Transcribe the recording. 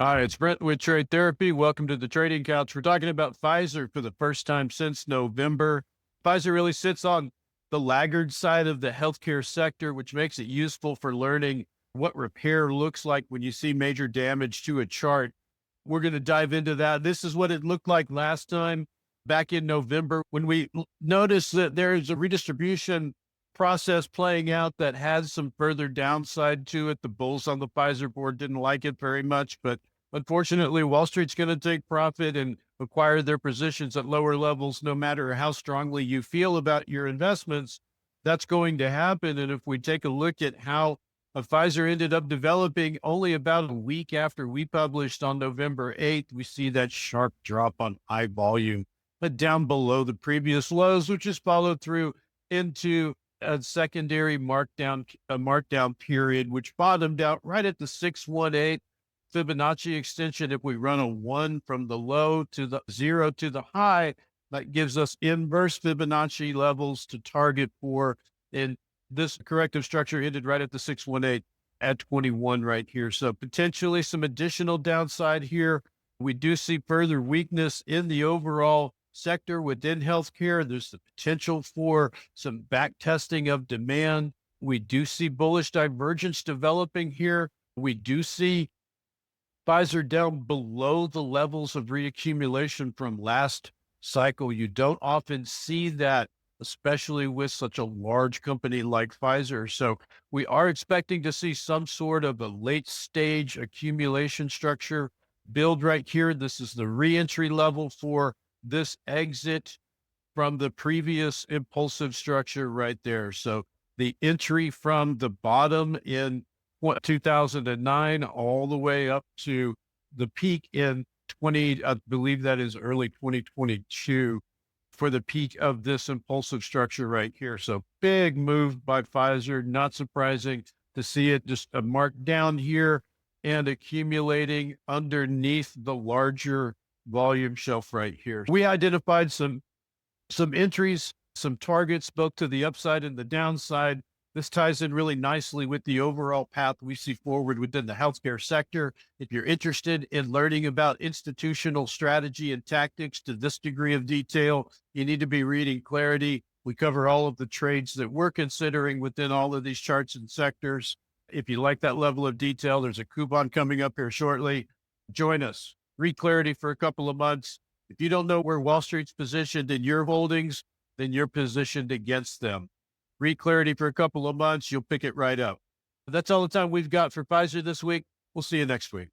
Hi, it's Brent with Trade Therapy. Welcome to the Trading Couch. We're talking about Pfizer for the first time since November. Pfizer really sits on the laggard side of the healthcare sector, which makes it useful for learning what repair looks like when you see major damage to a chart. We're going to dive into that. This is what it looked like last time back in November when we noticed that there's a redistribution process playing out that has some further downside to it. The bulls on the Pfizer board didn't like it very much, but unfortunately, Wall Street's going to take profit and acquire their positions at lower levels, no matter how strongly you feel about your investments. That's going to happen. And if we take a look at how Pfizer ended up developing only about a week after we published on November 8th, we see that sharp drop on high volume, but down below the previous lows, which is followed through into a secondary markdown period, which bottomed out right at the 618 Fibonacci extension. If we run a 1 from the low to the 0 to the high, that gives us inverse Fibonacci levels to target for. And this corrective structure ended right at the 618 at 21 right here. So potentially some additional downside here. We do see further weakness in the overall sector within healthcare. There's the potential for some back testing of demand. We do see bullish divergence developing here. We do see Pfizer down below the levels of reaccumulation from last cycle. You don't often see that, especially with such a large company like Pfizer. So we are expecting to see some sort of a late stage accumulation structure build right here. This is the reentry level for this exit from the previous impulsive structure right there. So the entry from the bottom in 2009 all the way up to the peak in I believe that is early 2022 for the peak of this impulsive structure right here. So big move by Pfizer, not surprising to see it just a mark down here and accumulating underneath the larger volume shelf right here. We identified some entries, some targets, both to the upside and the downside. This ties in really nicely with the overall path we see forward within the healthcare sector. If you're interested in learning about institutional strategy and tactics to this degree of detail, you need to be reading Clarity. We cover all of the trades that we're considering within all of these charts and sectors. If you like that level of detail, there's a coupon coming up here shortly. Join us. Read Clarity for a couple of months. If you don't know where Wall Street's positioned in your holdings, then you're positioned against them. Read Clarity for a couple of months, you'll pick it right up. That's all the time we've got for Pfizer this week. We'll see you next week.